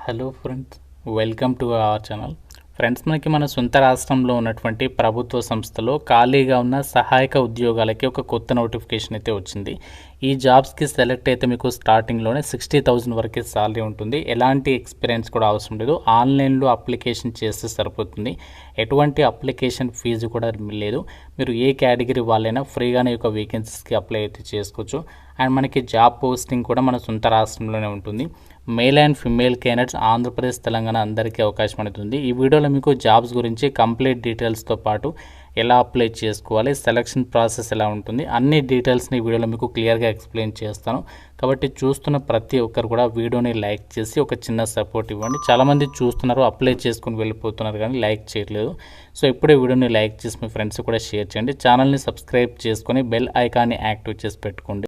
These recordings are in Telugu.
Hello friends, welcome to our channel. Friends, మనకి మన సొంత రాష్ట్రంలో ఉన్నటువంటి ప్రభుత్వ సంస్థలో ఖాళీగా ఉన్న సహాయక ఉద్యోగాలకి ఒక కొత్త నోటిఫికేషన్ అయితే వచ్చింది. ఈ జాబ్స్కి సెలెక్ట్ అయితే మీకు స్టార్టింగ్లోనే 60,000 వరకే శాలరీ ఉంటుంది. ఎలాంటి ఎక్స్పీరియన్స్ కూడా అవసరం లేదు. ఆన్లైన్లో అప్లికేషన్ చేస్తే సరిపోతుంది. ఎటువంటి అప్లికేషన్ ఫీజు కూడా లేదు. మీరు ఏ కేటగిరీ వాళ్ళైనా ఫ్రీగానే ఈ యొక్క వేకెన్సీస్కి అప్లై అయితే చేసుకోవచ్చు. అండ్ మనకి జాబ్ పోస్టింగ్ కూడా మన సొంత రాష్ట్రంలోనే ఉంటుంది. Male and female candidates Andhra Pradesh, Telangana అందరికీ అవకాశం అనేది. ఈ వీడియోలో మీకు జాబ్స్ గురించి కంప్లీట్ డీటెయిల్స్తో పాటు ఎలా అప్లై చేసుకోవాలి, సెలక్షన్ ప్రాసెస్ ఎలా ఉంటుంది, అన్ని డీటెయిల్స్ని ఈ వీడియోలో మీకు క్లియర్గా ఎక్స్ప్లెయిన్ చేస్తాను. కాబట్టి చూస్తున్న ప్రతి ఒక్కరు కూడా వీడియోని లైక్ చేసి ఒక చిన్న సపోర్ట్ ఇవ్వండి. చాలామంది చూస్తున్నారు, అప్లై చేసుకుని వెళ్ళిపోతున్నారు కానీ లైక్ చేయట్లేదు. సో ఇప్పుడే వీడియోని లైక్ చేసి మీ ఫ్రెండ్స్ కూడా షేర్ చేయండి. ఛానల్ని సబ్స్క్రైబ్ చేసుకొని బెల్ ఐకాన్ని యాక్టివ్ చేసి పెట్టుకోండి.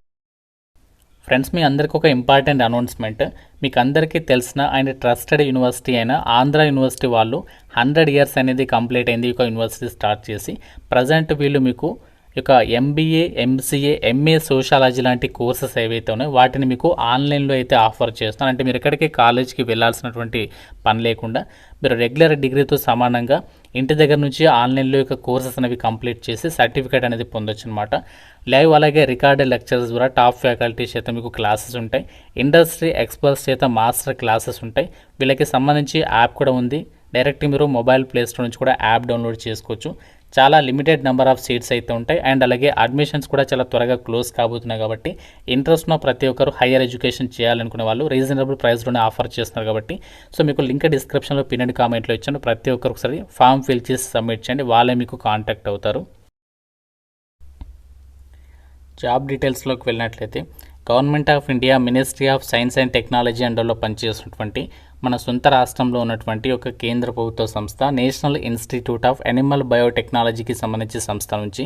ఫ్రెండ్స్, మీ అందరికీ ఒక ఇంపార్టెంట్ అనౌన్స్మెంట్. మీకు అందరికీ తెలిసిన అండ్ ట్రస్టెడ్ యూనివర్సిటీ అయిన ఆంధ్ర యూనివర్సిటీ వాళ్ళు 100 years అనేది కంప్లీట్ అయింది. ఈ యొక్క యూనివర్సిటీ స్టార్ట్ చేసి ప్రజెంట్ వీళ్ళు మీకు ఇక ఎంబీఏ, ఎంసీఏ, ఎంఏ సోషాలజీ లాంటి కోర్సెస్ ఏవైతే ఉన్నాయో వాటిని మీకు ఆన్లైన్లో అయితే ఆఫర్ చేస్తాను. అంటే మీరు ఎక్కడికి కాలేజ్కి వెళ్ళాల్సినటువంటి పని లేకుండా మీరు రెగ్యులర్ డిగ్రీతో సమానంగా ఇంటి దగ్గర నుంచి ఆన్లైన్లో యొక్క కోర్సెస్ అనేవి కంప్లీట్ చేసి సర్టిఫికేట్ అనేది పొందొచ్చు అనమాట. లైవ్ అలాగే రికార్డెడ్ లెక్చర్స్ ద్వారా టాప్ ఫ్యాకల్టీ చేత మీకు క్లాసెస్ ఉంటాయి. ఇండస్ట్రీ ఎక్స్పర్ట్స్ చేత మాస్టర్ క్లాసెస్ ఉంటాయి. వీళ్ళకి సంబంధించి యాప్ కూడా ఉంది. డైరెక్ట్ మీరు మొబైల్ ప్లే స్టోర్ నుంచి కూడా యాప్ డౌన్లోడ్ చేసుకోవచ్చు. చాలా లిమిటెడ్ నెంబర్ ఆఫ్ సీట్స్ అయితే ఉంటాయి. అండ్ అలాగే అడ్మిషన్స్ కూడా చాలా త్వరగా క్లోజ్ కాబోతున్నాయి. కాబట్టి ఇంట్రెస్ట్ ఉన్న ప్రతి ఒక్కరు హైయర్ ఎడ్యుకేషన్ చేయాలనుకునే వాళ్ళు రీజనబుల్ ప్రైస్లోనే ఆఫర్ చేస్తున్నారు. కాబట్టి సో మీకు లింక్ డిస్క్రిప్షన్లో పిన్ అండ్ కామెంట్లో ఇచ్చాను. ప్రతి ఒక్కరు ఒకసారి ఫామ్ ఫిల్ చేసి సబ్మిట్ చేయండి. వాళ్ళే మీకు కాంటాక్ట్ అవుతారు. జాబ్ డీటెయిల్స్లోకి వెళ్ళినట్లయితే government of India ministry of science and technology అండర్లో పనిచేస్తున్నటువంటి మన సొంత రాష్ట్రంలో ఉన్నటువంటి ఒక కేంద్ర ప్రభుత్వ సంస్థ నేషనల్ ఇన్స్టిట్యూట్ ఆఫ్ యానిమల్ బయోటెక్నాలజీకి సంబంధించిన సంస్థ నుంచి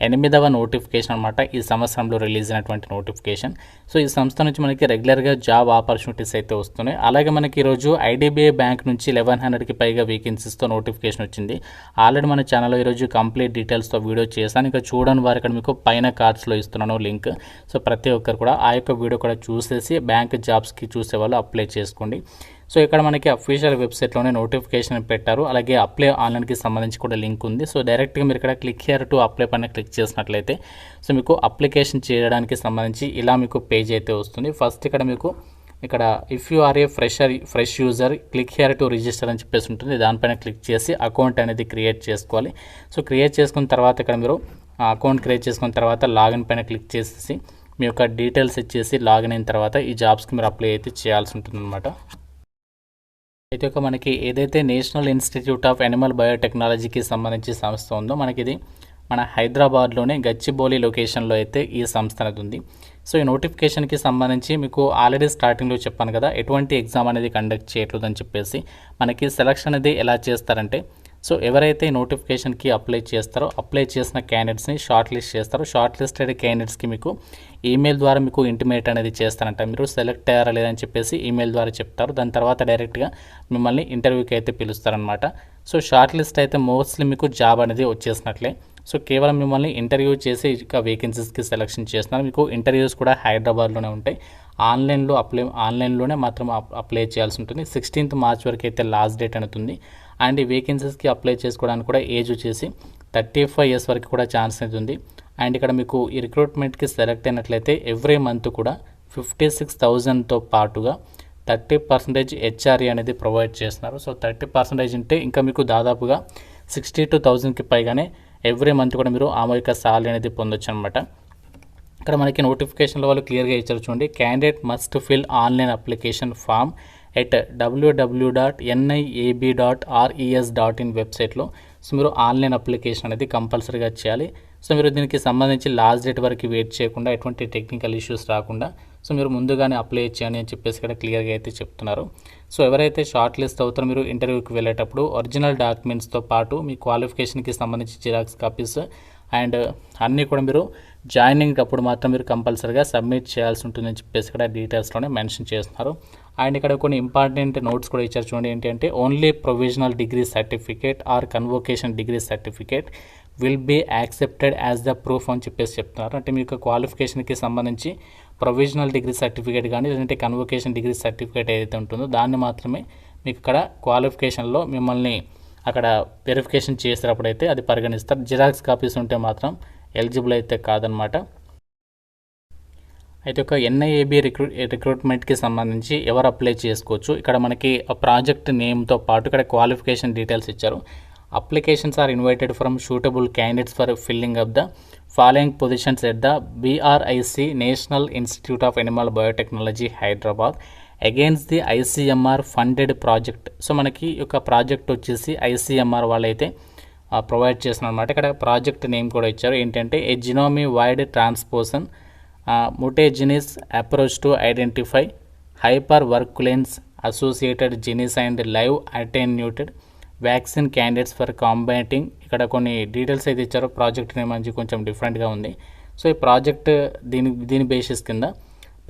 8వ నోటిఫికేషన్ అనమాట. ఈ సంవత్సరంలో రిలీజ్ అయినటువంటి నోటిఫికేషన్. సో ఈ సంస్థ నుంచి మనకి రెగ్యులర్గా జాబ్ ఆపర్చునిటీస్ అయితే వస్తున్నాయి. అలాగే మనకి ఈరోజు ఐడిబిఐ బ్యాంక్ నుంచి 1100కి పైగా వేకెన్సీస్తో నోటిఫికేషన్ వచ్చింది. ఆల్రెడీ మన ఛానల్లో ఈరోజు కంప్లీట్ డీటెయిల్స్తో వీడియో చేశాను. ఇంకా చూడని వారు ఇక్కడ మీకు పైన కార్డ్స్లో ఇస్తున్నాను లింక్. సో ప్రతి ఒక్కరు కూడా ఆ యొక్క వీడియో కూడా చూసేసి బ్యాంక్ జాబ్స్కి చూసేవాళ్ళు అప్లై చేసుకోండి. సో ఇక్కడ మనకి అఫీషియల్ వెబ్సైట్లోనే నోటిఫికేషన్ పెట్టారు. అలాగే అప్లై ఆన్లైన్కి సంబంధించి కూడా లింక్ ఉంది. సో డైరెక్ట్గా మీరు ఇక్కడ క్లిక్ హియర్ టు అప్లై పైన క్లిక్ చేసినట్లయితే సో మీకు అప్లికేషన్ చేయడానికి సంబంధించి ఇలా మీకు పేజ్ అయితే వస్తుంది. ఫస్ట్ ఇక్కడ if you are a fresh user click here to register అని చెప్పేసి ఉంటుంది. దానిపైన క్లిక్ చేసి అకౌంట్ అనేది క్రియేట్ చేసుకోవాలి. సో క్రియేట్ చేసుకున్న తర్వాత ఇక్కడ మీరు అకౌంట్ క్రియేట్ చేసుకున్న తర్వాత లాగిన్ పైన క్లిక్ చేసేసి మీ యొక్క డీటెయిల్స్ ఇచ్చేసి లాగిన్ అయిన తర్వాత ఈ జాబ్స్కి మీరు అప్లై అయితే చేయాల్సి ఉంటుంది అనమాట. అయితే ఒక మనకి ఏదైతే నేషనల్ ఇన్స్టిట్యూట్ ఆఫ్ యానిమల్ బయోటెక్నాలజీకి సంబంధించి సంస్థ ఉందో మనకి ఇది మన హైదరాబాద్లోనే గచ్చిబౌలి లొకేషన్లో అయితే ఈ సంస్థ అనేది ఉంది. సో ఈ నోటిఫికేషన్కి సంబంధించి మీకు ఆల్రెడీ స్టార్టింగ్లో చెప్పాను కదా, ఎటువంటి ఎగ్జామ్ అనేది కండక్ట్ చేయట్లేదని చెప్పేసి. మనకి సెలక్షన్ అనేది ఎలా చేస్తారంటే సో ఎవరైతే నోటిఫికేషన్కి అప్లై చేస్తారో అప్లై చేసిన క్యాండిడేట్స్ని షార్ట్ లిస్ట్ చేస్తారో షార్ట్ లిస్టెడ్ క్యాండిడేట్స్కి మీకు ఈమెయిల్ ద్వారా మీకు ఇంటిమేట్ అనేది చేస్తారంట. మీరు సెలెక్ట్ అయ్యారా లేదని చెప్పేసి ఈమెయిల్ ద్వారా చెప్తారు. దాని తర్వాత డైరెక్ట్గా మిమ్మల్ని ఇంటర్వ్యూకి అయితే పిలుస్తారనమాట. సో షార్ట్ లిస్ట్ అయితే మోస్ట్లీ మీకు జాబ్ అనేది వచ్చేసినట్లే. సో కేవలం మిమ్మల్ని ఇంటర్వ్యూ చేసి ఇక వేకెన్సీస్కి సెలెక్షన్ చేస్తున్నారు. మీకు ఇంటర్వ్యూస్ కూడా హైదరాబాద్లోనే ఉంటాయి. ఆన్లైన్లోనే మాత్రం అప్లై చేయాల్సి ఉంటుంది. 16th March వరకు అయితే లాస్ట్ డేట్ అనేది. అండ్ ఈ వేకెన్సీస్కి అప్లై చేసుకోవడానికి కూడా ఏజ్ వచ్చేసి 35 years వరకు కూడా ఛాన్స్ అనేది ఉంది. అండ్ ఇక్కడ మీకు ఈ రిక్రూట్మెంట్కి సెలెక్ట్ అయినట్లయితే ఎవ్రీ మంత్ కూడా 56,000తో పాటుగా 30% హెచ్ఆర్ఏ అనేది ప్రొవైడ్ చేస్తున్నారు. సో 30% అంటే ఇంకా మీకు దాదాపుగా 62,000కి పైగానే ఎవ్రీ మంత్ కూడా మీరు ఆ యొక్క సాలరీ అనేది పొందొచ్చు అనమాట. ఇక్కడ మనకి నోటిఫికేషన్లో వాళ్ళు క్లియర్గా ఇచ్చారు చూడండి. Candidate must fill online application form at www.niab.res.in వెబ్సైట్లో. సో మీరు ఆన్లైన్ అప్లికేషన్ అనేది కంపల్సరీగా చేయాలి. సో మీరు దీనికి సంబంధించి లాస్ట్ డేట్ వరకు వెయిట్ చేయకుండా ఎటువంటి టెక్నికల్ ఇష్యూస్ రాకుండా సో మీరు ముందుగానే అప్లై చేయండి అని చెప్పేసి ఇక్కడ క్లియర్గా అయితే చెప్తున్నారు. సో ఎవరైతే షార్ట్ లిస్ట్ అవుతారో మీరు ఇంటర్వ్యూకి వెళ్ళేటప్పుడు ఒరిజినల్ డాక్యుమెంట్స్తో పాటు మీ క్వాలిఫికేషన్కి సంబంధించి జిరాక్స్ కాపీస్ అండ్ అన్నీ కూడా మీరు జాయినింగ్ అప్పుడు మాత్రం మీరు కంపల్సరీగా సబ్మిట్ చేయాల్సి ఉంటుందని చెప్పేసి ఇక్కడ డీటెయిల్స్లోనే మెన్షన్ చేస్తున్నారు. అండ్ ఇక్కడ కొన్ని ఇంపార్టెంట్ నోట్స్ కూడా ఇచ్చారు చూడండి. ఏంటంటే only provisional degree certificate or convocation degree certificate will be accepted as the proof అని చెప్పేసి చెప్తున్నారు. అంటే మీ యొక్క క్వాలిఫికేషన్కి సంబంధించి ప్రొవిజనల్ డిగ్రీ సర్టిఫికేట్ కానీ లేదంటే కన్వొకేషన్ డిగ్రీ సర్టిఫికేట్ ఏదైతే ఉంటుందో దాన్ని మాత్రమే మీకు ఇక్కడ క్వాలిఫికేషన్లో మిమ్మల్ని అక్కడ వెరిఫికేషన్ చేసేటప్పుడు అది పరిగణిస్తారు. జిరాక్స్ కాపీస్ ఉంటే మాత్రం ఎలిజిబుల్ అయితే కాదనమాట. అయితే ఒక ఎన్ఐఏబి రిక్రూట్మెంట్కి సంబంధించి ఎవరు అప్లై చేసుకోవచ్చు, ఇక్కడ మనకి ప్రాజెక్ట్ నేమ్తో పాటు ఇక్కడ క్వాలిఫికేషన్ డీటెయిల్స్ ఇచ్చారు. Applications are invited from suitable candidates for filling up the following positions at the BRIC National institute of Animal Biotechnology Hyderabad against the ICMR funded project. So మనకి ఒక ప్రాజెక్ట్ వచ్చేసి ICMR వాళ్ళైతే ప్రొవైడ్ చేస్తున్నారు అనమాట. ఇక్కడ ప్రాజెక్ట్ నేమ్ కూడా ఇచ్చారు, ఏంటంటే ఏ జినోమి wide ట్రాన్స్పోషన్ mutagenesis approach to identify hypervirulence associated genes and live attenuated vaccine candidates for combating. ఇక్కడ కొన్ని డీటెయిల్స్ అయితే ఇచ్చారో, ప్రాజెక్ట్ నేమ్ అనేది కొంచెం డిఫరెంట్గా ఉంది. సో ఈ ప్రాజెక్ట్ దీని బేసిస్ కింద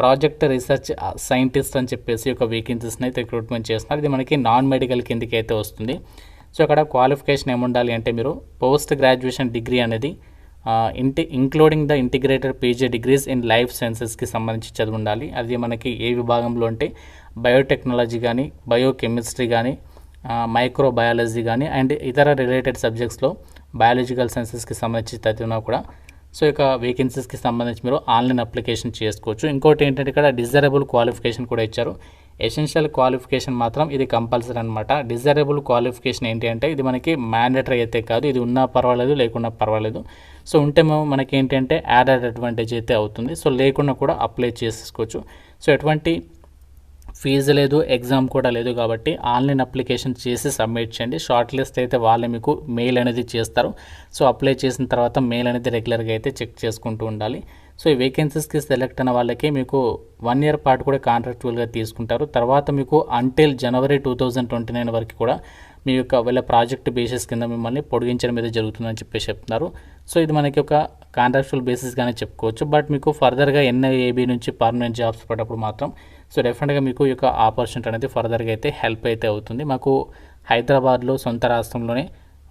ప్రాజెక్ట్ రీసెర్చ్ సైంటిస్ట్ అని చెప్పేసి ఒక వేకెన్సీస్ని అయితే రిక్రూట్మెంట్ చేస్తున్నారు. ఇది మనకి నాన్ మెడికల్ కిందకి అయితే వస్తుంది. సో అక్కడ క్వాలిఫికేషన్ ఏముండాలి అంటే మీరు పోస్ట్ గ్రాడ్యుయేషన్ డిగ్రీ అనేది including the integrated PG degrees in life సైన్సెస్కి సంబంధించి చదివి ఉండాలి. అది మనకి ఏ విభాగంలో అంటే బయోటెక్నాలజీ కానీ, బయోకెమిస్ట్రీ కానీ, మైక్రోబయాలజీ కానీ అండ్ ఇతర రిలేటెడ్ సబ్జెక్ట్స్లో బయాలజికల్ సైన్సెస్కి సంబంధించి చదివినా కూడా సో ఇక వేకెన్సీస్కి సంబంధించి మీరు ఆన్లైన్ అప్లికేషన్ చేసుకోవచ్చు. ఇంకోటి ఏంటంటే ఇక్కడ డిజైరబుల్ క్వాలిఫికేషన్ కూడా ఇచ్చారు. ఎసెన్షియల్ క్వాలిఫికేషన్ మాత్రం ఇది కంపల్సరీ అనమాట. డిజైరబుల్ క్వాలిఫికేషన్ ఏంటి అంటే ఇది మనకి మ్యాండేటరీ అయితే కాదు, ఇది ఉన్నా పర్వాలేదు లేకున్నా పర్వాలేదు. సో ఉంటే మనకి ఏంటంటే యాడెడ్ అడ్వాంటేజ్ అయితే అవుతుంది. సో లేకుండా కూడా అప్లై చేసుకోవచ్చు. సో ఎటువంటి ఫీజు లేదు, ఎగ్జామ్ కూడా లేదు కాబట్టి ఆన్లైన్ అప్లికేషన్ చేసి సబ్మిట్ చేయండి. షార్ట్ లిస్ట్ అయితే వాళ్ళే మీకు మెయిల్ అనేది చేస్తారు. సో అప్లై చేసిన తర్వాత మెయిల్ అనేది రెగ్యులర్గా అయితే చెక్ చేసుకుంటూ ఉండాలి. సో ఈ వేకెన్సీస్కి సెలెక్ట్ అయిన వాళ్ళకి మీకు 1 year పాటు కూడా కాంట్రాక్చువల్గా తీసుకుంటారు. తర్వాత మీకు అంటిల్ January 2029 వరకు కూడా మీ యొక్క వీళ్ళ ప్రాజెక్ట్ బేసిస్ కింద మిమ్మల్ని పొడిగించడం మీద జరుగుతుందని చెప్పేసి చెప్తున్నారు. సో ఇది మనకి ఒక కాంట్రాక్చువల్ బేసిస్గానే చెప్పుకోవచ్చు. బట్ మీకు ఫర్దర్గా NIAB నుంచి పర్మనెంట్ జాబ్స్ పడేటప్పుడు మాత్రం సో డెఫినెట్గా మీకు ఈ యొక్క ఆపర్చునిటీ అనేది ఫర్దర్గా అయితే హెల్ప్ అయితే అవుతుంది. మాకు హైదరాబాద్లో సొంత రాష్ట్రంలోనే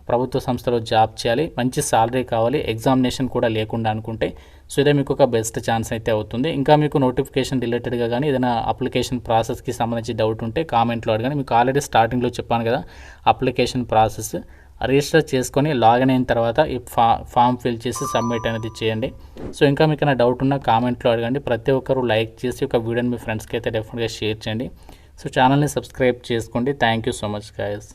ప్రభుత్వ సంస్థలో జాబ్ చేయాలి, మంచి సాలరీ కావాలి, ఎగ్జామినేషన్ కూడా లేకుండా అనుకుంటే సో ఇదే మీకు ఒక బెస్ట్ ఛాన్స్ అయితే అవుతుంది. ఇంకా మీకు నోటిఫికేషన్ రిలేటెడ్గా కానీ ఏదైనా అప్లికేషన్ ప్రాసెస్కి సంబంధించి డౌట్ ఉంటే కామెంట్లో అడగండి. మీకు ఆల్రెడీ స్టార్టింగ్లో చెప్పాను కదా అప్లికేషన్ ప్రాసెస్, రిజిస్టర్ చేసుకొని లాగిన్ అయిన తర్వాత ఈ ఫామ్ ఫిల్ చేసి సబ్మిట్ అనేది చేయండి. సో ఇంకా మీకు ఏమైనా డౌట్ ఉన్నా కామెంట్లో అడగండి. ప్రతి ఒక్కరు లైక్ చేసి ఒక వీడియోని మీ ఫ్రెండ్స్కి అయితే డెఫినెట్గా షేర్ చేయండి. సో ఛానల్ని సబ్స్క్రైబ్ చేసుకోండి. Thank you so much guys.